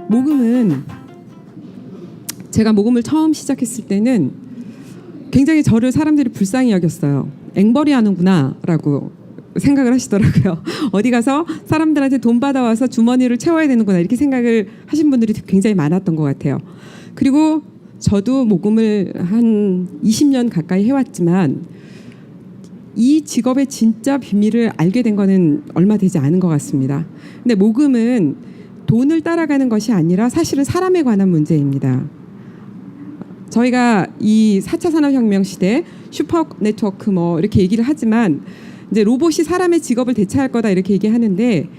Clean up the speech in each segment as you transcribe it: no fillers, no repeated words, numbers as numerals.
모금은 제가 모금을 처음 시작했을 때는 굉장히 저를 사람들이 불쌍히 여겼어요. 앵벌이 하는구나 라고 생각을 하시더라고요. 어디 가서 사람들한테 돈 받아와서 주머니를 채워야 되는구나 이렇게 생각을 하신 분들이 굉장히 많았던 것 같아요. 그리고 저도 모금을 한 20년 가까이 해왔지만 이 직업의 진짜 비밀을 알게 된 거는 얼마 되지 않은 것 같습니다. 근데 모금은 돈을 따라가는 것이 아니라 사실은 사람에 관한 문제입니다. 저희가 이 4차 산업혁명 시대 슈퍼 네트워크 뭐 이렇게 얘기를 하지만 이제 로봇이 사람의 직업을 대체할 거다 이렇게 얘기하는데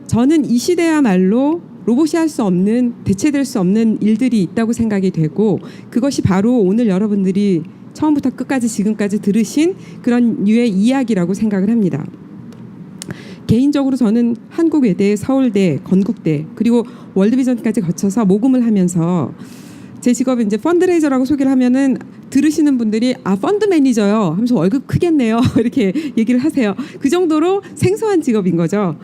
저는 이 시대야말로 로봇이 할 수 없는 대체될 수 없는 일들이 있다고 생각이 되고 그것이 바로 오늘 여러분들이 처음부터 끝까지 지금까지 들으신 그런 류의 이야기라고 생각을 합니다. 개인적으로 저는 한국외대, 서울대, 건국대 그리고 월드비전까지 거쳐서 모금을 하면서 제 직업은 이제 펀드레이저라고 소개를 하면은 들으시는 분들이 펀드 매니저요 하면서 월급 크겠네요 이렇게 얘기를 하세요. 그 정도로 생소한 직업인 거죠.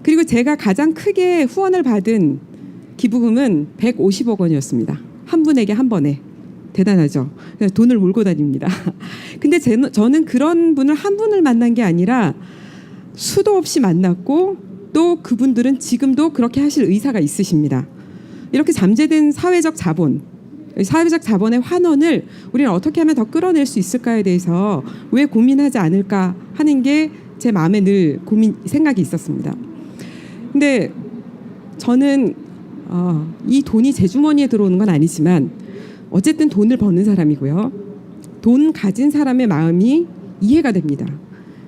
그리고 제가 가장 크게 후원을 받은 기부금은 150억 원이었습니다. 한 분에게 한 번에. 대단하죠. 돈을 몰고 다닙니다. 근데 저는 그런 분을 한 분을 만난 게 아니라 수도 없이 만났고 또 그분들은 지금도 그렇게 하실 의사가 있으십니다. 이렇게 잠재된 사회적 자본의 환원을 우리는 어떻게 하면 더 끌어낼 수 있을까에 대해서 왜 고민하지 않을까 하는 게 제 마음에 늘 생각이 있었습니다. 근데 저는 이 돈이 제 주머니에 들어오는 건 아니지만 어쨌든 돈을 버는 사람이고요. 돈 가진 사람의 마음이 이해가 됩니다.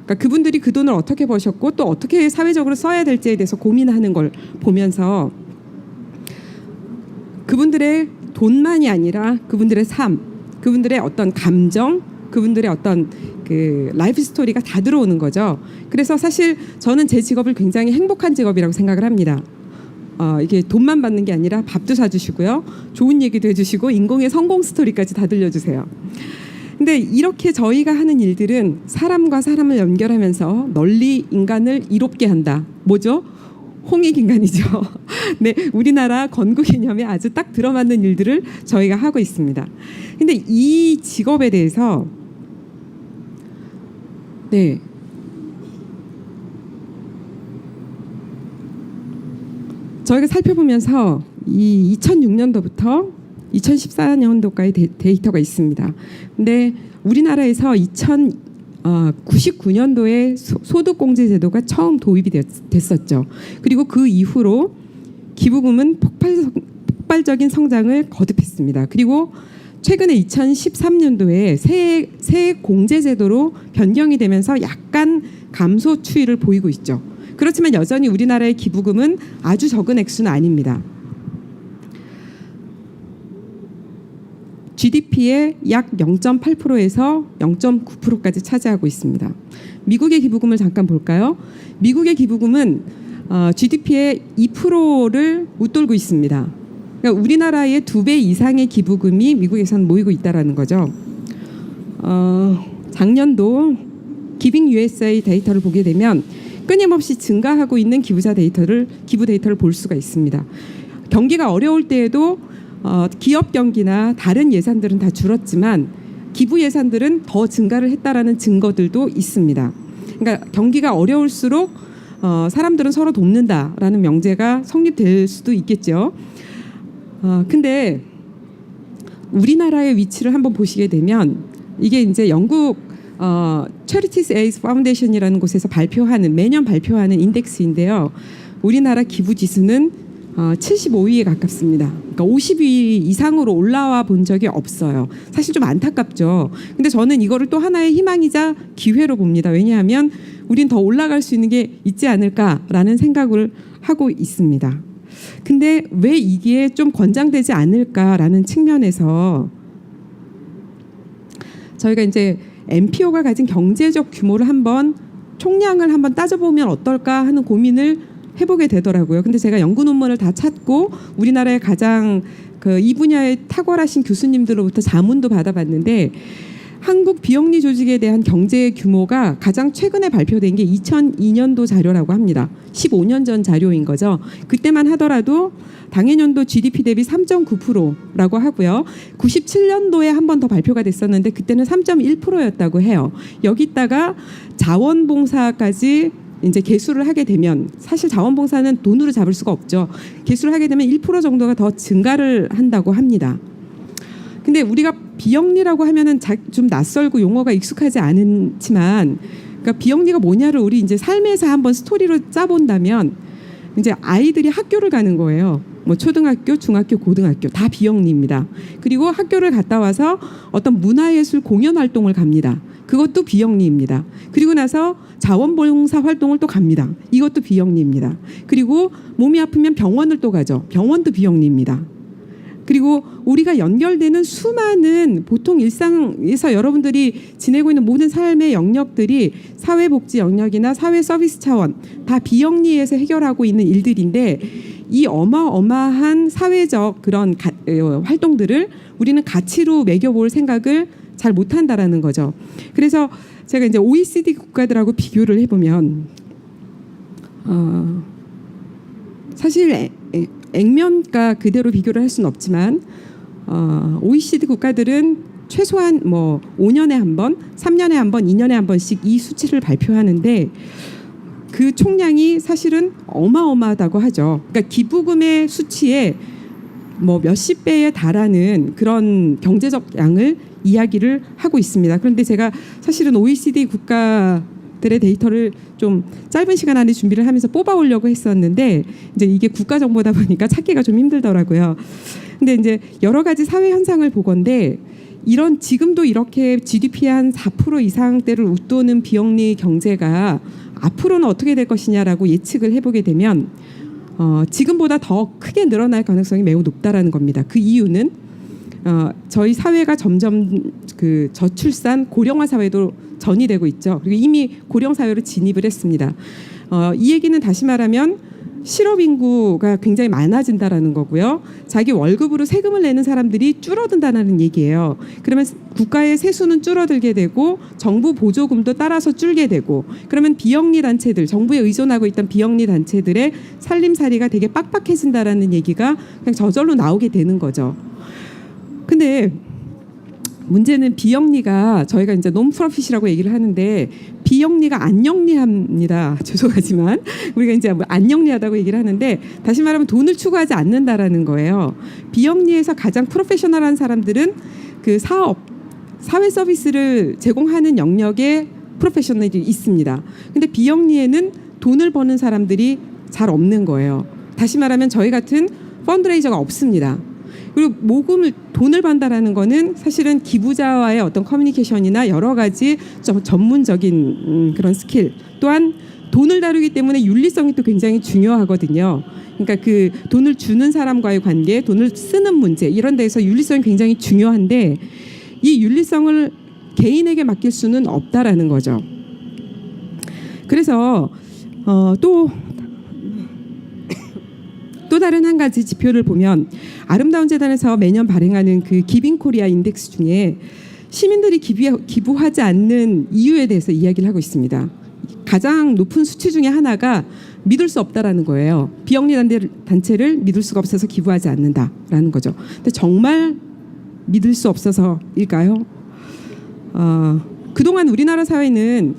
그러니까 그분들이 그 돈을 어떻게 버셨고 또 어떻게 사회적으로 써야 될지에 대해서 고민하는 걸 보면서 그분들의 돈만이 아니라 그분들의 삶, 그분들의 어떤 감정, 그분들의 어떤 그 라이프 스토리가 다 들어오는 거죠. 그래서 사실 저는 제 직업을 굉장히 행복한 직업이라고 생각을 합니다. 이게 돈만 받는 게 아니라 밥도 사주시고요. 좋은 얘기도 해주시고 인공의 성공 스토리까지 다 들려주세요. 근데 이렇게 저희가 하는 일들은 사람과 사람을 연결하면서 널리 인간을 이롭게 한다. 뭐죠? 홍익인간이죠. 네, 우리나라 건국 개념에 아주 딱 들어맞는 일들을 저희가 하고 있습니다. 근데 이 직업에 대해서 네. 저희가 살펴보면서 이 2006년도부터 2014년도까지 데이터가 있습니다. 근데 우리나라에서 1999년도에 소득공제 제도가 처음 도입이 됐었죠. 그리고 그 이후로 기부금은 폭발적인 성장을 거듭했습니다. 그리고 최근에 2013년도에 세액 공제 제도로 변경이 되면서 약간 감소 추이를 보이고 있죠. 그렇지만 여전히 우리나라의 기부금은 아주 적은 액수는 아닙니다. GDP의 약 0.8%에서 0.9%까지 차지하고 있습니다. 미국의 기부금을 잠깐 볼까요? 미국의 기부금은 GDP의 2%를 웃돌고 있습니다. 그러니까 우리나라의 2배 이상의 기부금이 미국에서는 모이고 있다는 거죠. 작년도 기빙 USA 데이터를 보게 되면 끊임없이 증가하고 있는 기부 데이터를 볼 수가 있습니다. 경기가 어려울 때에도 기업 경기나 다른 예산들은 다 줄었지만 기부 예산들은 더 증가를 했다라는 증거들도 있습니다. 그러니까 경기가 어려울수록 사람들은 서로 돕는다라는 명제가 성립될 수도 있겠죠. 근데 우리나라의 위치를 한번 보시게 되면 이게 이제 영국 Charities Aid Foundation이라는 곳에서 매년 발표하는 인덱스인데요. 우리나라 기부 지수는 75위에 가깝습니다. 그러니까 50위 이상으로 올라와 본 적이 없어요. 사실 좀 안타깝죠. 근데 저는 이거를 또 하나의 희망이자 기회로 봅니다. 왜냐하면 우린 더 올라갈 수 있는 게 있지 않을까라는 생각을 하고 있습니다. 근데 왜 이게 좀 권장되지 않을까라는 측면에서 저희가 이제 NPO가 가진 경제적 규모를 총량을 한번 따져보면 어떨까 하는 고민을 해보게 되더라고요. 근데 제가 연구 논문을 다 찾고 우리나라의 가장 이 분야에 탁월하신 교수님들로부터 자문도 받아봤는데 한국 비영리 조직에 대한 경제 규모가 가장 최근에 발표된 게 2002년도 자료라고 합니다. 15년 전 자료인 거죠. 그때만 하더라도 당해년도 GDP 대비 3.9%라고 하고요. 97년도에 한 번 더 발표가 됐었는데 그때는 3.1%였다고 해요. 여기다가 자원봉사까지 이제 개수를 하게 되면, 사실 자원봉사는 돈으로 잡을 수가 없죠. 개수를 하게 되면 1% 정도가 더 증가를 한다고 합니다. 근데 우리가 비영리라고 하면은 좀 낯설고 용어가 익숙하지 않지만, 그러니까 비영리가 뭐냐를 우리 이제 삶에서 한번 스토리로 짜본다면, 이제 아이들이 학교를 가는 거예요. 뭐 초등학교, 중학교, 고등학교 다 비영리입니다. 그리고 학교를 갔다 와서 어떤 문화예술 공연 활동을 갑니다. 그것도 비영리입니다. 그리고 나서 자원봉사 활동을 또 갑니다. 이것도 비영리입니다. 그리고 몸이 아프면 병원을 또 가죠. 병원도 비영리입니다. 그리고 우리가 연결되는 수많은 보통 일상에서 여러분들이 지내고 있는 모든 삶의 영역들이 사회복지 영역이나 사회 서비스 차원 다 비영리에서 해결하고 있는 일들인데, 이 어마어마한 사회적 그런 활동들을 우리는 가치로 매겨볼 생각을 잘 못한다라는 거죠. 그래서 제가 이제 OECD 국가들하고 비교를 해보면 사실 액면가 그대로 비교를 할 수는 없지만 OECD 국가들은 최소한 뭐 5년에 한 번, 3년에 한 번, 2년에 한 번씩 이 수치를 발표하는데 그 총량이 사실은 어마어마하다고 하죠. 그러니까 기부금의 수치에 뭐 몇십 배에 달하는 그런 경제적 양을 이야기를 하고 있습니다. 그런데 제가 사실은 OECD 국가들의 데이터를 좀 짧은 시간 안에 준비를 하면서 뽑아오려고 했었는데 이제 이게 국가 정보다 보니까 찾기가 좀 힘들더라고요. 근데 이제 여러 가지 사회 현상을 보건데, 이런 지금도 이렇게 GDP 한 4% 이상대를 웃도는 비영리 경제가 앞으로는 어떻게 될 것이냐라고 예측을 해보게 되면 지금보다 더 크게 늘어날 가능성이 매우 높다라는 겁니다. 그 이유는 저희 사회가 점점 그 저출산 고령화 사회도 전이되고 있죠. 그리고 이미 고령 사회로 진입을 했습니다. 이 얘기는 다시 말하면 실업 인구가 굉장히 많아진다라는 거고요. 자기 월급으로 세금을 내는 사람들이 줄어든다는 얘기예요. 그러면 국가의 세수는 줄어들게 되고 정부 보조금도 따라서 줄게 되고, 그러면 비영리 단체들, 정부에 의존하고 있던 비영리 단체들의 살림살이가 되게 빡빡해진다라는 얘기가 그냥 저절로 나오게 되는 거죠. 근데 문제는 비영리가, 저희가 이제 논프로핏이라고 얘기를 하는데 비영리가 안 영리합니다. 죄송하지만 우리가 이제 안 영리하다고 얘기를 하는데, 다시 말하면 돈을 추구하지 않는다라는 거예요. 비영리에서 가장 프로페셔널한 사람들은 그 사업, 사회 서비스를 제공하는 영역에 프로페셔널이 있습니다. 근데 비영리에는 돈을 버는 사람들이 잘 없는 거예요. 다시 말하면 저희 같은 펀드레이저가 없습니다. 그리고 돈을 번다라는 거는 사실은 기부자와의 어떤 커뮤니케이션이나 여러 가지 전문적인 그런 스킬, 또한 돈을 다루기 때문에 윤리성이 또 굉장히 중요하거든요. 그러니까 그 돈을 주는 사람과의 관계, 돈을 쓰는 문제, 이런 데에서 윤리성이 굉장히 중요한데, 이 윤리성을 개인에게 맡길 수는 없다라는 거죠. 그래서 또 다른 한 가지 지표를 보면, 아름다운 재단에서 매년 발행하는 그 기빙 코리아 인덱스 중에 시민들이 기부하지 않는 이유에 대해서 이야기를 하고 있습니다. 가장 높은 수치 중에 하나가 믿을 수 없다라는 거예요. 비영리 단체를 믿을 수가 없어서 기부하지 않는다라는 거죠. 근데 정말 믿을 수 없어서일까요? 그동안 우리나라 사회는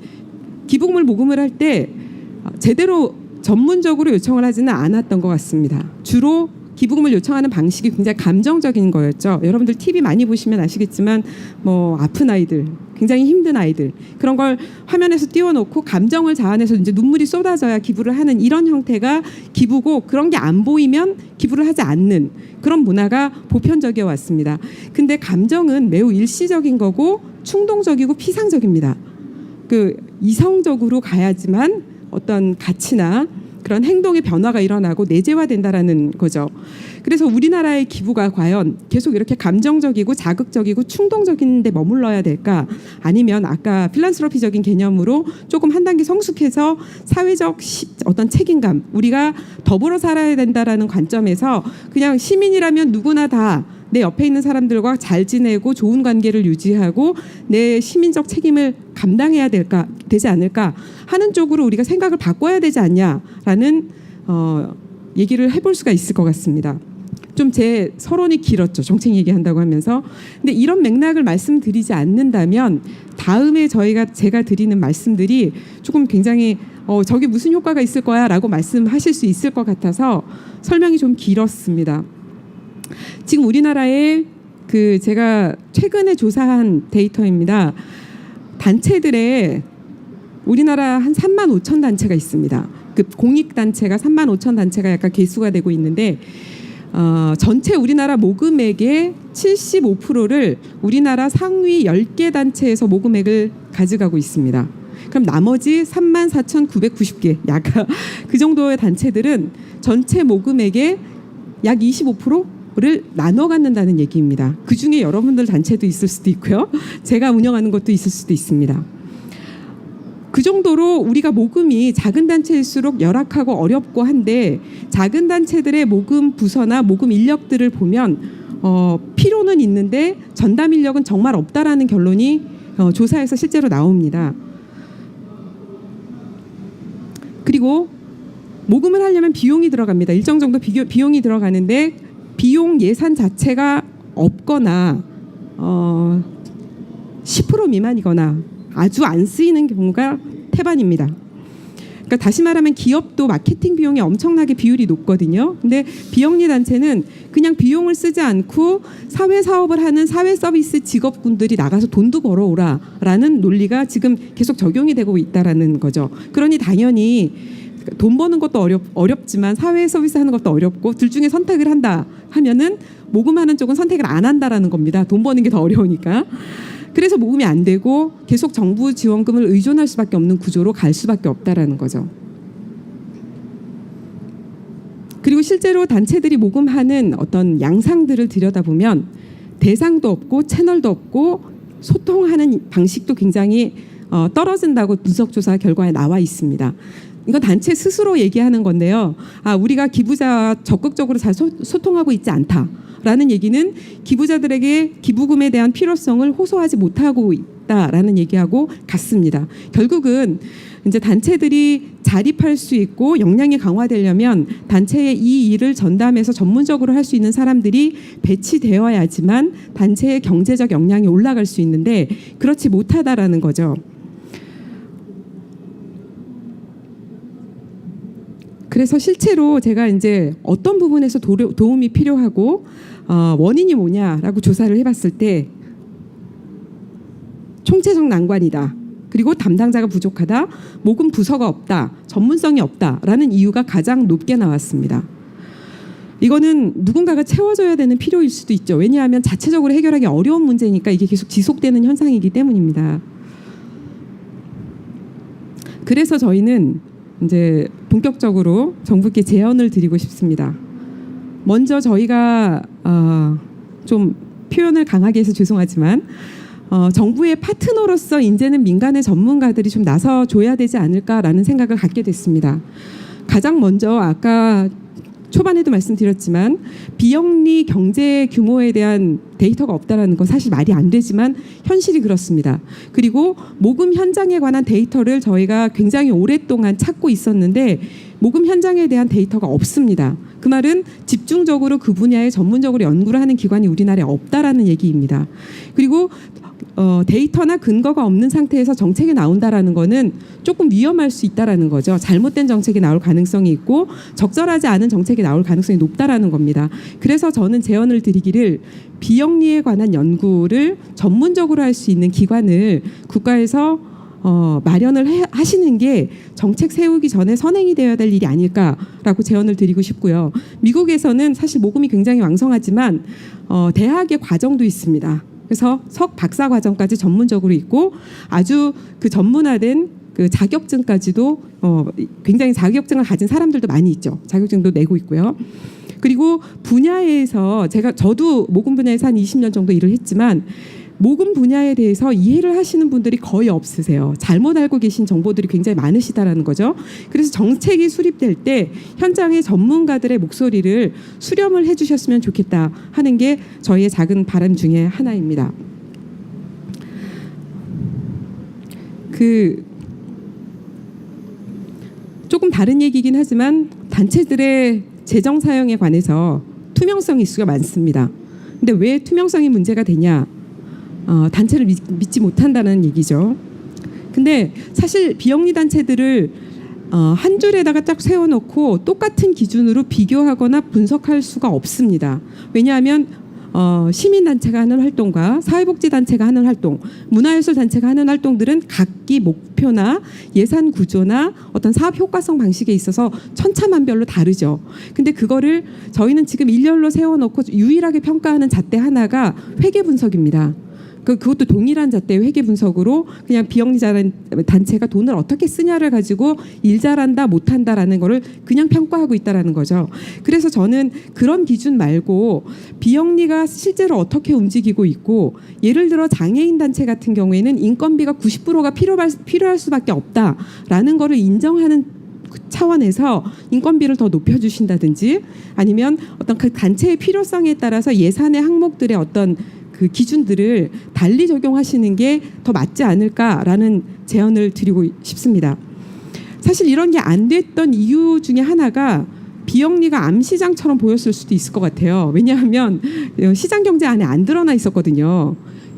기부금을 모금을 할 때 제대로 전문적으로 요청을 하지는 않았던 것 같습니다. 주로 기부금을 요청하는 방식이 굉장히 감정적인 거였죠. 여러분들 TV 많이 보시면 아시겠지만 뭐 아픈 아이들, 굉장히 힘든 아이들, 그런 걸 화면에서 띄워놓고 감정을 자아내서 이제 눈물이 쏟아져야 기부를 하는 이런 형태가 기부고, 그런 게 안 보이면 기부를 하지 않는 그런 문화가 보편적이어 왔습니다. 근데 감정은 매우 일시적인 거고 충동적이고 피상적입니다. 그 이성적으로 가야지만 어떤 가치나 그런 행동의 변화가 일어나고 내재화된다라는 거죠. 그래서 우리나라의 기부가 과연 계속 이렇게 감정적이고 자극적이고 충동적인 데 머물러야 될까? 아니면 아까 필란스로피적인 개념으로 조금 한 단계 성숙해서 사회적 어떤 책임감, 우리가 더불어 살아야 된다라는 관점에서 그냥 시민이라면 누구나 다 내 옆에 있는 사람들과 잘 지내고 좋은 관계를 유지하고 내 시민적 책임을 감당해야 되지 않을까 하는 쪽으로 우리가 생각을 바꿔야 되지 않냐라는 얘기를 해볼 수가 있을 것 같습니다. 좀 제 서론이 길었죠. 정책 얘기한다고 하면서. 근데 이런 맥락을 말씀드리지 않는다면 다음에 제가 드리는 말씀들이 조금 굉장히 저게 무슨 효과가 있을 거야 라고 말씀하실 수 있을 것 같아서 설명이 좀 길었습니다. 지금 우리나라에 제가 최근에 조사한 데이터입니다. 단체들의 우리나라 한 3만 5천 단체가 있습니다. 그 공익단체가 3만 5천 단체가 약간 개수가 되고 있는데 전체 우리나라 모금액의 75%를 우리나라 상위 10개 단체에서 모금액을 가져가고 있습니다. 그럼 나머지 34,990개 약간 그 정도의 단체들은 전체 모금액의 약 25%를 나눠 갖는다는 얘기입니다. 그중에 여러분들 단체도 있을 수도 있고요. 제가 운영하는 것도 있을 수도 있습니다. 그 정도로 우리가 모금이 작은 단체일수록 열악하고 어렵고 한데 작은 단체들의 모금 부서나 모금 인력들을 보면 필요는 있는데 전담 인력은 정말 없다라는 결론이 조사에서 실제로 나옵니다. 그리고 모금을 하려면 비용이 들어갑니다. 일정 정도 비용이 들어가는데 비용 예산 자체가 없거나 10% 미만이거나 아주 안 쓰이는 경우가 태반입니다. 그러니까 다시 말하면 기업도 마케팅 비용이 엄청나게 비율이 높거든요. 근데 비영리 단체는 그냥 비용을 쓰지 않고 사회 사업을 하는 사회 서비스 직업군들이 나가서 돈도 벌어오라라는 논리가 지금 계속 적용이 되고 있다라는 거죠. 그러니 당연히 돈 버는 것도 어렵지만 사회 서비스 하는 것도 어렵고 둘 중에 선택을 한다 하면은 모금하는 쪽은 선택을 안 한다라는 겁니다. 돈 버는 게 더 어려우니까. 그래서 모금이 안 되고 계속 정부 지원금을 의존할 수밖에 없는 구조로 갈 수밖에 없다라는 거죠. 그리고 실제로 단체들이 모금하는 어떤 양상들을 들여다보면 대상도 없고 채널도 없고 소통하는 방식도 굉장히 떨어진다고 분석조사 결과에 나와 있습니다. 이건 단체 스스로 얘기하는 건데요. 우리가 기부자와 적극적으로 잘 소통하고 있지 않다라는 얘기는 기부자들에게 기부금에 대한 필요성을 호소하지 못하고 있다라는 얘기하고 같습니다. 결국은 이제 단체들이 자립할 수 있고 역량이 강화되려면 단체의 이 일을 전담해서 전문적으로 할 수 있는 사람들이 배치되어야지만 단체의 경제적 역량이 올라갈 수 있는데 그렇지 못하다라는 거죠. 그래서 실제로 제가 이제 어떤 부분에서 도움이 필요하고 원인이 뭐냐라고 조사를 해봤을 때 총체적 난관이다. 그리고 담당자가 부족하다. 모금 부서가 없다. 전문성이 없다라는 이유가 가장 높게 나왔습니다. 이거는 누군가가 채워줘야 되는 필요일 수도 있죠. 왜냐하면 자체적으로 해결하기 어려운 문제니까 이게 계속 지속되는 현상이기 때문입니다. 그래서 저희는 이제 본격적으로 정부께 제언을 드리고 싶습니다. 먼저 저희가 좀 표현을 강하게 해서 죄송하지만 정부의 파트너로서 이제는 민간의 전문가들이 좀 나서줘야 되지 않을까라는 생각을 갖게 됐습니다. 가장 먼저 아까 초반에도 말씀드렸지만 비영리 경제 규모에 대한 데이터가 없다라는 건 사실 말이 안 되지만 현실이 그렇습니다. 그리고 모금 현장에 관한 데이터를 저희가 굉장히 오랫동안 찾고 있었는데 모금 현장에 대한 데이터가 없습니다. 그 말은 집중적으로 그 분야에 전문적으로 연구를 하는 기관이 우리나라에 없다라는 얘기입니다. 그리고 데이터나 근거가 없는 상태에서 정책이 나온다라는 거는 조금 위험할 수 있다라는 거죠. 잘못된 정책이 나올 가능성이 있고 적절하지 않은 정책이 나올 가능성이 높다라는 겁니다. 그래서 저는 제언을 드리기를 비영리에 관한 연구를 전문적으로 할 수 있는 기관을 국가에서 마련을 하시는 게 정책 세우기 전에 선행이 되어야 될 일이 아닐까라고 제언을 드리고 싶고요. 미국에서는 사실 모금이 굉장히 왕성하지만 대학의 과정도 있습니다. 그래서 석 박사 과정까지 전문적으로 있고 아주 그 전문화된 그 자격증까지도 굉장히 자격증을 가진 사람들도 많이 있죠. 자격증도 내고 있고요. 그리고 분야에서 저도 모금 분야에서 한 20년 정도 일을 했지만 모금 분야에 대해서 이해를 하시는 분들이 거의 없으세요. 잘못 알고 계신 정보들이 굉장히 많으시다라는 거죠. 그래서 정책이 수립될 때 현장의 전문가들의 목소리를 수렴을 해주셨으면 좋겠다 하는 게 저희의 작은 바람 중에 하나입니다. 조금 다른 얘기긴 하지만 단체들의 재정 사용에 관해서 투명성 이슈가 많습니다. 근데 왜 투명성이 문제가 되냐? 단체를 믿지 못한다는 얘기죠. 근데 사실 비영리 단체들을 한 줄에다가 딱 세워놓고 똑같은 기준으로 비교하거나 분석할 수가 없습니다. 왜냐하면 시민단체가 하는 활동과 사회복지단체가 하는 활동, 문화예술단체가 하는 활동들은 각기 목표나 예산 구조나 어떤 사업 효과성 방식에 있어서 천차만별로 다르죠. 근데 그거를 저희는 지금 일렬로 세워놓고 유일하게 평가하는 잣대 하나가 회계 분석입니다. 그것도 동일한 잣대의 회계 분석으로 그냥 비영리 단체가 돈을 어떻게 쓰냐를 가지고 일 잘한다 못한다라는 거를 그냥 평가하고 있다라는 거죠. 그래서 저는 그런 기준 말고 비영리가 실제로 어떻게 움직이고 있고, 예를 들어 장애인 단체 같은 경우에는 인건비가 90%가 필요할 수밖에 없다라는 거를 인정하는 차원에서 인건비를 더 높여주신다든지, 아니면 어떤 그 단체의 필요성에 따라서 예산의 항목들의 어떤 그 기준들을 달리 적용하시는 게 더 맞지 않을까라는 제언을 드리고 싶습니다. 사실 이런 게 안 됐던 이유 중에 하나가 비영리가 암시장처럼 보였을 수도 있을 것 같아요. 왜냐하면 시장 경제 안에 안 드러나 있었거든요.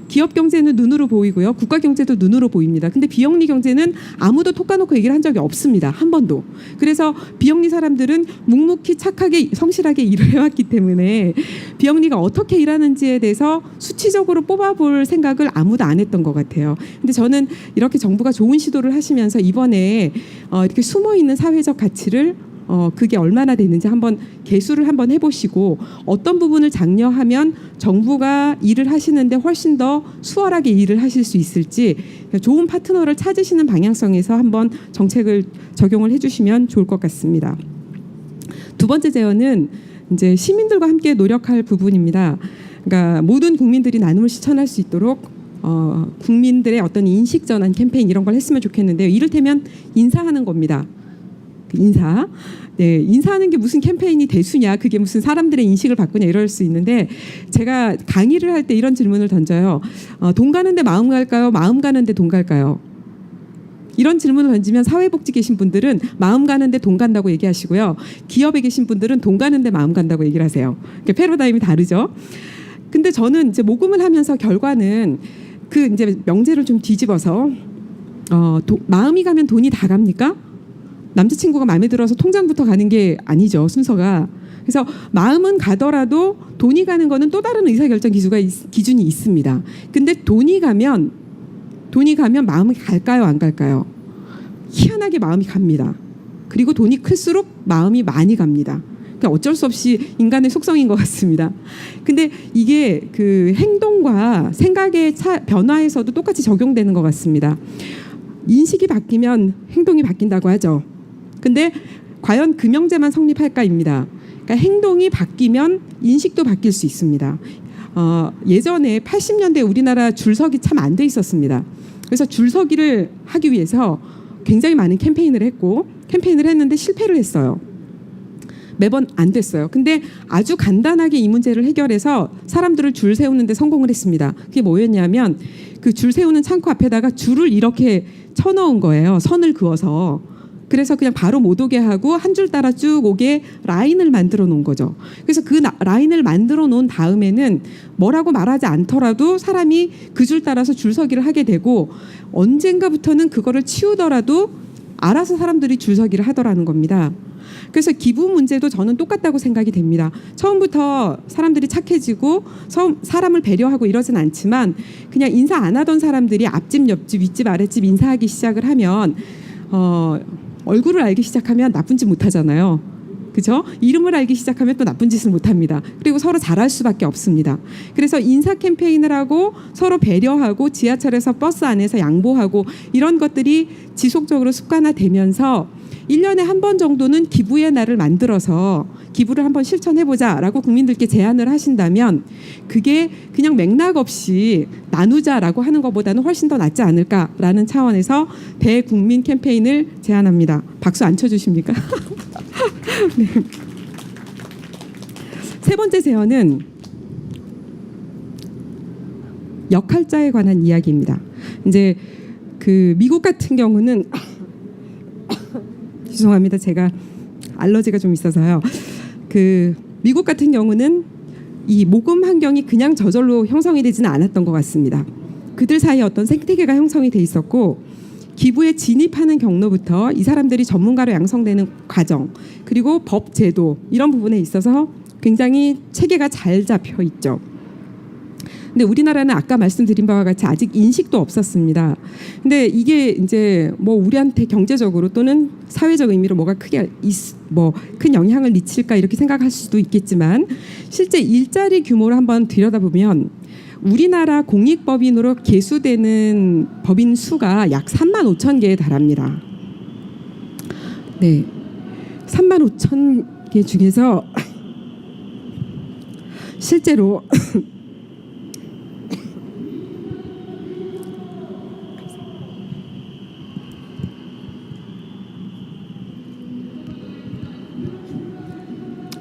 기업 경제는 눈으로 보이고요. 국가 경제도 눈으로 보입니다. 근데 비영리 경제는 아무도 톡 까놓고 얘기를 한 적이 없습니다. 한 번도. 그래서 비영리 사람들은 묵묵히 착하게 성실하게 일을 해왔기 때문에 비영리가 어떻게 일하는지에 대해서 수치적으로 뽑아볼 생각을 아무도 안 했던 것 같아요. 근데 저는 이렇게 정부가 좋은 시도를 하시면서 이번에 이렇게 숨어있는 사회적 가치를 그게 얼마나 되는지 한번 계수를 한번 해보시고, 어떤 부분을 장려하면 정부가 일을 하시는데 훨씬 더 수월하게 일을 하실 수 있을지 좋은 파트너를 찾으시는 방향성에서 한번 정책을 적용을 해주시면 좋을 것 같습니다. 두 번째 제언은 이제 시민들과 함께 노력할 부분입니다. 그러니까 모든 국민들이 나눔을 실천할 수 있도록 국민들의 어떤 인식 전환 캠페인 이런 걸 했으면 좋겠는데요. 이를테면 인사하는 겁니다. 인사하는 게 무슨 캠페인이 대수냐, 그게 무슨 사람들의 인식을 바꾸냐 이럴 수 있는데, 제가 강의를 할 때 이런 질문을 던져요. 돈 가는데 마음 갈까요? 마음 가는데 돈 갈까요? 이런 질문을 던지면 사회복지 계신 분들은 마음 가는데 돈 간다고 얘기하시고요. 기업에 계신 분들은 돈 가는데 마음 간다고 얘기를 하세요. 패러다임이 다르죠. 근데 저는 이제 모금을 하면서 결과는 그 이제 명제를 좀 뒤집어서 마음이 가면 돈이 다 갑니까? 남자친구가 마음에 들어서 통장부터 가는 게 아니죠, 순서가. 그래서 마음은 가더라도 돈이 가는 거는 또 다른 의사결정 기준이 있습니다. 근데 돈이 가면 마음이 갈까요, 안 갈까요? 희한하게 마음이 갑니다. 그리고 돈이 클수록 마음이 많이 갑니다. 그러니까 어쩔 수 없이 인간의 속성인 것 같습니다. 근데 이게 그 행동과 생각의 변화에서도 똑같이 적용되는 것 같습니다. 인식이 바뀌면 행동이 바뀐다고 하죠. 근데 과연 그 명제만 성립할까입니다. 그러니까 행동이 바뀌면 인식도 바뀔 수 있습니다. 예전에 80년대 우리나라 줄서기 참 안 돼 있었습니다. 그래서 줄서기를 하기 위해서 굉장히 많은 캠페인을 했는데 실패를 했어요. 매번 안 됐어요. 근데 아주 간단하게 이 문제를 해결해서 사람들을 줄 세우는 데 성공을 했습니다. 그게 뭐였냐면 그 줄 세우는 창구 앞에다가 줄을 이렇게 쳐넣은 거예요. 선을 그어서. 그래서 그냥 바로 못 오게 하고 한 줄 따라 쭉 오게 라인을 만들어 놓은 거죠. 그래서 그 라인을 만들어 놓은 다음에는 뭐라고 말하지 않더라도 사람이 그 줄 따라서 줄서기를 하게 되고, 언젠가부터는 그거를 치우더라도 알아서 사람들이 줄서기를 하더라는 겁니다. 그래서 기부 문제도 저는 똑같다고 생각이 됩니다. 처음부터 사람들이 착해지고 사람을 배려하고 이러진 않지만, 그냥 인사 안 하던 사람들이 앞집, 옆집, 윗집, 아랫집 인사하기 시작을 하면 얼굴을 알기 시작하면 나쁜 짓 못하잖아요. 그죠? 이름을 알기 시작하면 또 나쁜 짓을 못합니다. 그리고 서로 잘할 수밖에 없습니다. 그래서 인사 캠페인을 하고 서로 배려하고 지하철에서 버스 안에서 양보하고 이런 것들이 지속적으로 습관화되면서 1년에 한 번 정도는 기부의 날을 만들어서 기부를 한번 실천해보자라고 국민들께 제안을 하신다면 그게 그냥 맥락 없이 나누자라고 하는 것보다는 훨씬 더 낫지 않을까라는 차원에서 대국민 캠페인을 제안합니다. 박수 안 쳐주십니까? 네. 세 번째 제언은 역할자에 관한 이야기입니다. 이제 그 미국 같은 경우는 죄송합니다. 제가 알러지가 좀 있어서요. 그 미국 같은 경우는 이 모금 환경이 그냥 저절로 형성이 되지는 않았던 것 같습니다. 그들 사이에 어떤 생태계가 형성이 돼 있었고 기부에 진입하는 경로부터 이 사람들이 전문가로 양성되는 과정 그리고 법 제도 이런 부분에 있어서 굉장히 체계가 잘 잡혀 있죠. 근데 우리나라는 아까 말씀드린 바와 같이 아직 인식도 없었습니다. 근데 이게 이제 뭐 우리한테 경제적으로 또는 사회적 의미로 뭐가 크게 뭐 큰 영향을 미칠까 이렇게 생각할 수도 있겠지만 실제 일자리 규모를 한번 들여다보면 우리나라 공익법인으로 계수되는 법인 수가 약 3만 5천 개에 달합니다. 네, 3만 5천 개 중에서 실제로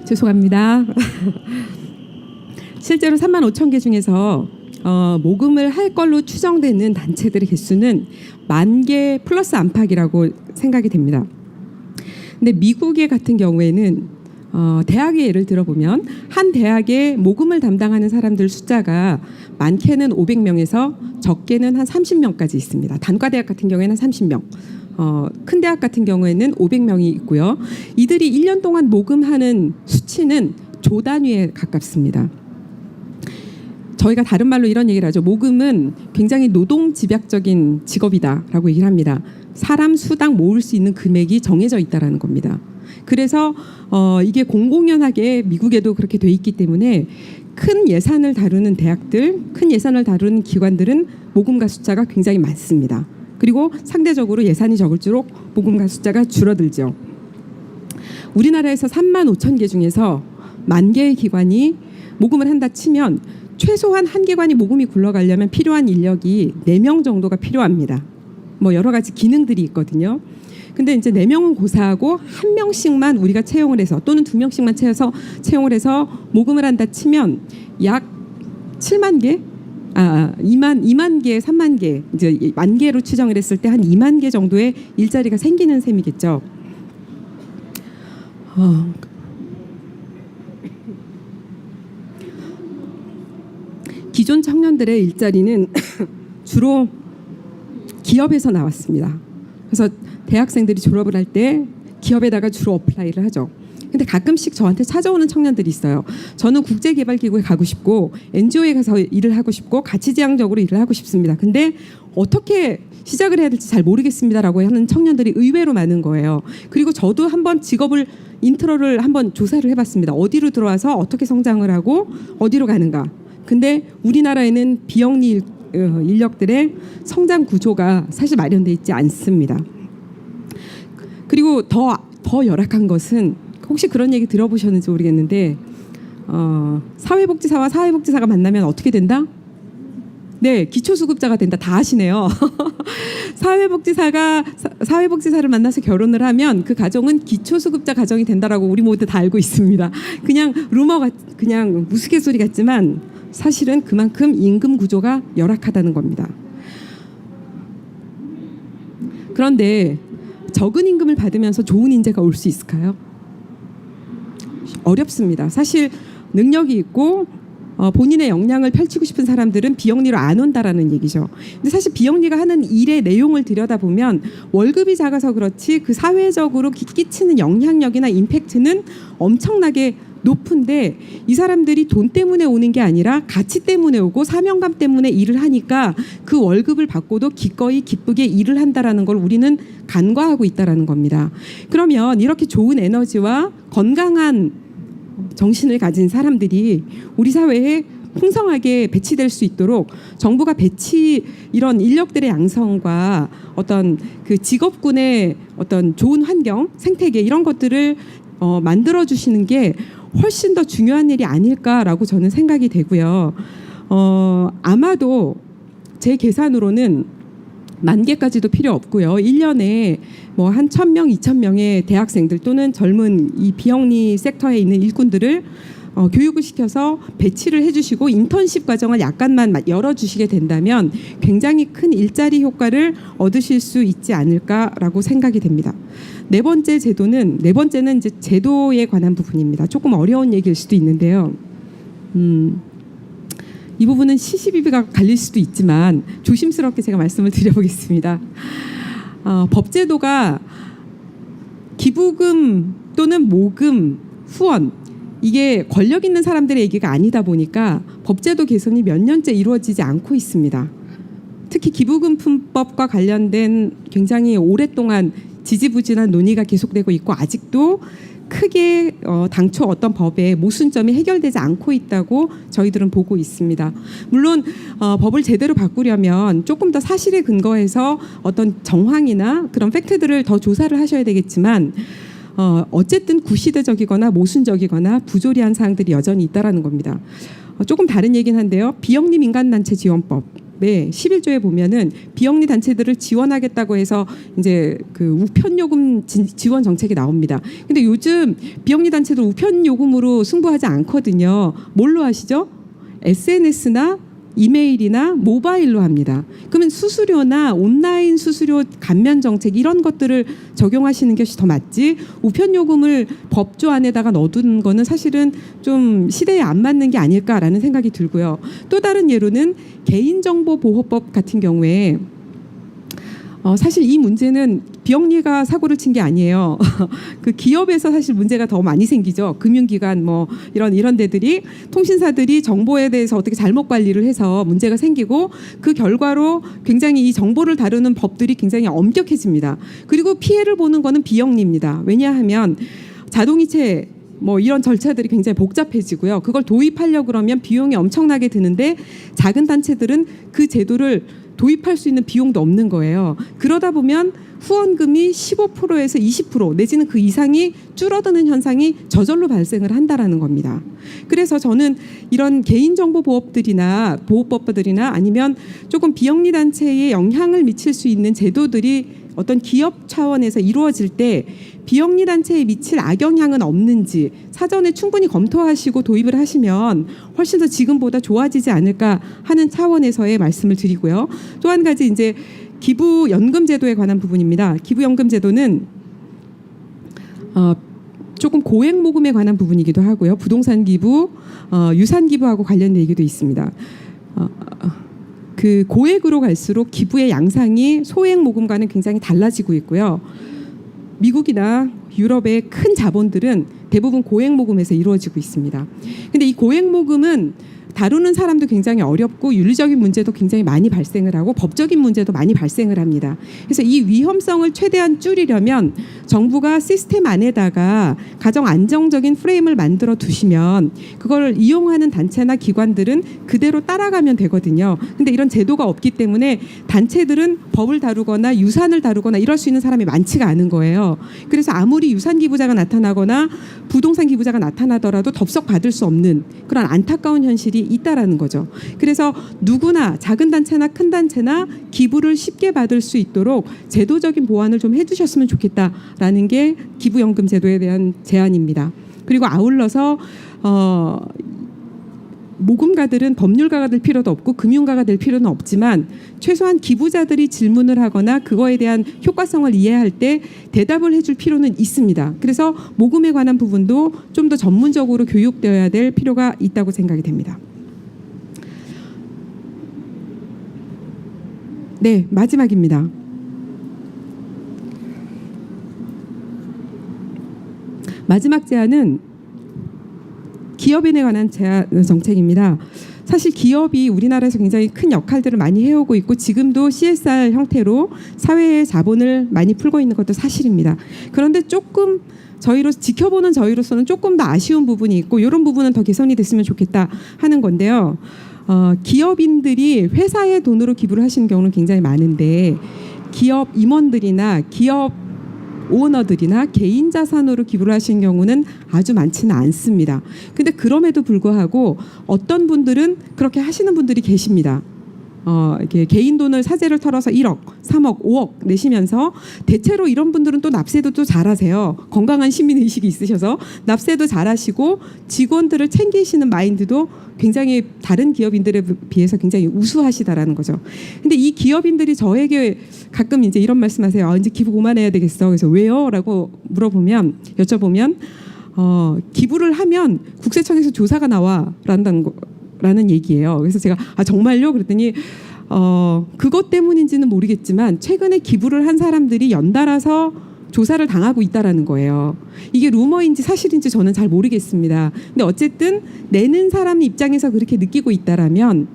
죄송합니다. 실제로 3만 5천 개 중에서 모금을 할 걸로 추정되는 단체들의 개수는 10,000개 플러스 안팎이라고 생각이 됩니다. 근데 미국의 같은 경우에는 대학의 예를 들어보면 한 대학에 모금을 담당하는 사람들 숫자가 많게는 500명에서 적게는 한 30명까지 있습니다. 단과대학 같은 경우에는 30명. 큰 대학 같은 경우에는 500명이 있고요. 이들이 1년 동안 모금하는 수치는 조 단위에 가깝습니다. 저희가 다른 말로 이런 얘기를 하죠. 모금은 굉장히 노동 집약적인 직업이다라고 얘기를 합니다. 사람 수당 모을 수 있는 금액이 정해져 있다라는 겁니다. 그래서 이게 공공연하게 미국에도 그렇게 돼 있기 때문에 큰 예산을 다루는 대학들, 큰 예산을 다루는 기관들은 모금가 숫자가 굉장히 많습니다. 그리고 상대적으로 예산이 적을수록 모금가 숫자가 줄어들죠. 우리나라에서 3만 5천 개 중에서 10,000개의 기관이 모금을 한다 치면 최소한 한 기관이 모금이 굴러가려면 필요한 인력이 4명 정도가 필요합니다. 뭐 여러 가지 기능들이 있거든요. 근데 이제 4명은 고사하고 1명씩만 우리가 채용을 해서 또는 2명씩만 채용을 해서 모금을 한다 치면 약 7만 개? 2만 개, 3만 개, 이제 10,000개로 추정을 했을 때 한 2만 개 정도의 일자리가 생기는 셈이겠죠. 기존 청년들의 일자리는 주로 기업에서 나왔습니다. 그래서 대학생들이 졸업을 할 때 기업에다가 주로 어플라이를 하죠. 근데 가끔씩 저한테 찾아오는 청년들이 있어요. 저는 국제개발기구에 가고 싶고 NGO에 가서 일을 하고 싶고 가치지향적으로 일을 하고 싶습니다. 근데 어떻게 시작을 해야 될지 잘 모르겠습니다라고 하는 청년들이 의외로 많은 거예요. 그리고 저도 한번 직업을 인트로를 한번 조사를 해봤습니다. 어디로 들어와서 어떻게 성장을 하고 어디로 가는가. 근데 우리나라에는 비영리 인력들의 성장 구조가 사실 마련돼 있지 않습니다. 그리고 더 열악한 것은 혹시 그런 얘기 들어보셨는지 모르겠는데 사회복지사와 사회복지사가 만나면 어떻게 된다? 네, 기초수급자가 된다. 다 아시네요. 사회복지사를 만나서 결혼을 하면 그 가정은 기초수급자 가정이 된다라고 우리 모두 다 알고 있습니다. 그냥 루머가 그냥 우스갯소리 같지만 사실은 그만큼 임금 구조가 열악하다는 겁니다. 그런데 적은 임금을 받으면서 좋은 인재가 올 수 있을까요? 어렵습니다. 사실 능력이 있고 본인의 역량을 펼치고 싶은 사람들은 비영리로 안 온다라는 얘기죠. 근데 사실 비영리가 하는 일의 내용을 들여다보면 월급이 작아서 그렇지 그 사회적으로 끼치는 영향력이나 임팩트는 엄청나게 높은데 이 사람들이 돈 때문에 오는 게 아니라 가치 때문에 오고 사명감 때문에 일을 하니까 그 월급을 받고도 기꺼이 기쁘게 일을 한다라는 걸 우리는 간과하고 있다라는 겁니다. 그러면 이렇게 좋은 에너지와 건강한 정신을 가진 사람들이 우리 사회에 풍성하게 배치될 수 있도록 정부가 이런 인력들의 양성과 어떤 그 직업군의 어떤 좋은 환경, 생태계 이런 것들을 만들어 주시는 게 훨씬 더 중요한 일이 아닐까라고 저는 생각이 되고요. 아마도 제 계산으로는 10,000개까지도 필요 없고요. 1년에 뭐 한 1,000명, 2,000명의 대학생들 또는 젊은 이 비영리 섹터에 있는 일꾼들을 교육을 시켜서 배치를 해주시고 인턴십 과정을 약간만 열어주시게 된다면 굉장히 큰 일자리 효과를 얻으실 수 있지 않을까라고 생각이 됩니다. 네 번째는 이제 제도에 관한 부분입니다. 조금 어려운 얘기일 수도 있는데요. 이 부분은 시시비비가 갈릴 수도 있지만 조심스럽게 제가 말씀을 드려보겠습니다. 법제도가 기부금 또는 모금, 후원 이게 권력 있는 사람들의 얘기가 아니다 보니까 법제도 개선이 몇 년째 이루어지지 않고 있습니다. 특히 기부금품법과 관련된 굉장히 오랫동안 지지부진한 논의가 계속되고 있고 아직도 크게 당초 어떤 법의 모순점이 해결되지 않고 있다고 저희들은 보고 있습니다. 물론 법을 제대로 바꾸려면 조금 더 사실에 근거해서 어떤 정황이나 그런 팩트들을 더 조사를 하셔야 되겠지만 어쨌든 구시대적이거나 모순적이거나 부조리한 사항들이 여전히 있다라는 겁니다. 조금 다른 얘기는 한데요. 비영리 민간단체 지원법. 네, 11조에 보면은 비영리 단체들을 지원하겠다고 해서 이제 그 우편 요금 지원 정책이 나옵니다. 근데 요즘 비영리 단체들 우편 요금으로 승부하지 않거든요. 뭘로 하시죠? SNS나 이메일이나 모바일로 합니다. 그러면 수수료나 온라인 수수료 감면 정책 이런 것들을 적용하시는 것이 더 맞지 우편 요금을 법조 안에다가 넣어두는 거는 사실은 좀 시대에 안 맞는 게 아닐까라는 생각이 들고요. 또 다른 예로는 개인정보보호법 같은 경우에 사실 이 문제는 비영리가 사고를 친 게 아니에요. 그 기업에서 사실 문제가 더 많이 생기죠. 금융기관 뭐 이런 데들이 통신사들이 정보에 대해서 어떻게 잘못 관리를 해서 문제가 생기고 그 결과로 굉장히 이 정보를 다루는 법들이 굉장히 엄격해집니다. 그리고 피해를 보는 거는 비영리입니다. 왜냐하면 자동이체 뭐 이런 절차들이 굉장히 복잡해지고요. 그걸 도입하려고 그러면 비용이 엄청나게 드는데 작은 단체들은 그 제도를 도입할 수 있는 비용도 없는 거예요. 그러다 보면 후원금이 15%에서 20% 내지는 그 이상이 줄어드는 현상이 저절로 발생을 한다라는 겁니다. 그래서 저는 이런 개인정보보호법들이나 보호법들이나 아니면 조금 비영리 단체에 영향을 미칠 수 있는 제도들이 어떤 기업 차원에서 이루어질 때 비영리 단체에 미칠 악영향은 없는지 사전에 충분히 검토하시고 도입을 하시면 훨씬 더 지금보다 좋아지지 않을까 하는 차원에서의 말씀을 드리고요. 또 한 가지 이제 기부연금제도에 관한 부분입니다. 기부연금제도는 조금 고액모금에 관한 부분이기도 하고요. 부동산 기부, 유산 기부하고 관련된 얘기도 있습니다. 그 고액으로 갈수록 기부의 양상이 소액 모금과는 굉장히 달라지고 있고요. 미국이나 유럽의 큰 자본들은 대부분 고액 모금에서 이루어지고 있습니다. 근데 이 고액 모금은 다루는 사람도 굉장히 어렵고 윤리적인 문제도 굉장히 많이 발생을 하고 법적인 문제도 많이 발생을 합니다. 그래서 이 위험성을 최대한 줄이려면 정부가 시스템 안에다가 가장 안정적인 프레임을 만들어 두시면 그걸 이용하는 단체나 기관들은 그대로 따라가면 되거든요. 근데 이런 제도가 없기 때문에 단체들은 법을 다루거나 유산을 다루거나 이럴 수 있는 사람이 많지가 않은 거예요. 그래서 아무리 유산 기부자가 나타나거나 부동산 기부자가 나타나더라도 덥석 받을 수 없는 그런 안타까운 현실이 있다라는 거죠. 그래서 누구나 작은 단체나 큰 단체나 기부를 쉽게 받을 수 있도록 제도적인 보완을 좀 해주셨으면 좋겠다라는 게 기부연금 제도에 대한 제안입니다. 그리고 아울러서 모금가들은 법률가가 될 필요도 없고 금융가가 될 필요는 없지만 최소한 기부자들이 질문을 하거나 그거에 대한 효과성을 이해할 때 대답을 해줄 필요는 있습니다. 그래서 모금에 관한 부분도 좀 더 전문적으로 교육되어야 될 필요가 있다고 생각이 됩니다. 네, 마지막입니다. 마지막 제안은 기업인에 관한 제안 정책입니다. 사실 기업이 우리나라에서 굉장히 큰 역할들을 많이 해오고 있고 지금도 CSR 형태로 사회의 자본을 많이 풀고 있는 것도 사실입니다. 그런데 조금 지켜보는 저희로서는 조금 더 아쉬운 부분이 있고 이런 부분은 더 개선이 됐으면 좋겠다 하는 건데요. 기업인들이 회사의 돈으로 기부를 하시는 경우는 굉장히 많은데 기업 임원들이나 기업 오너들이나 개인 자산으로 기부를 하시는 경우는 아주 많지는 않습니다. 근데 그럼에도 불구하고 어떤 분들은 그렇게 하시는 분들이 계십니다. 이렇게 개인 돈을 사재를 털어서 1억, 3억, 5억 내시면서 대체로 이런 분들은 또 납세도 또 잘하세요. 건강한 시민 의식이 있으셔서 납세도 잘하시고 직원들을 챙기시는 마인드도 굉장히 다른 기업인들에 비해서 굉장히 우수하시다라는 거죠. 근데 이 기업인들이 저에게 가끔 이제 이런 말씀하세요. 이제 기부 그만해야 되겠어. 그래서 왜요?라고 여쭤보면 기부를 하면 국세청에서 조사가 나와라는 얘기예요. 그래서 제가 정말요? 그랬더니 그것 때문인지는 모르겠지만 최근에 기부를 한 사람들이 연달아서 조사를 당하고 있다라는 거예요. 이게 루머인지 사실인지 저는 잘 모르겠습니다. 근데 어쨌든 내는 사람 입장에서 그렇게 느끼고 있다라면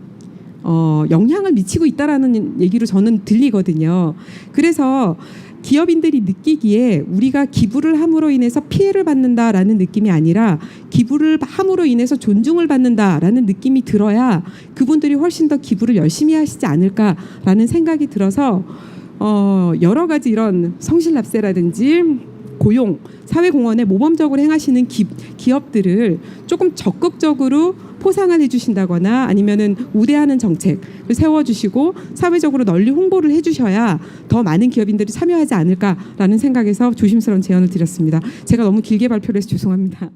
영향을 미치고 있다라는 얘기로 저는 들리거든요. 그래서 기업인들이 느끼기에 우리가 기부를 함으로 인해서 피해를 받는다라는 느낌이 아니라 기부를 함으로 인해서 존중을 받는다라는 느낌이 들어야 그분들이 훨씬 더 기부를 열심히 하시지 않을까라는 생각이 들어서 여러 가지 이런 성실납세라든지 고용, 사회공헌에 모범적으로 행하시는 기업들을 조금 적극적으로 포상을 해주신다거나 아니면은 우대하는 정책을 세워주시고 사회적으로 널리 홍보를 해주셔야 더 많은 기업인들이 참여하지 않을까라는 생각에서 조심스러운 제안을 드렸습니다. 제가 너무 길게 발표를 해서 죄송합니다.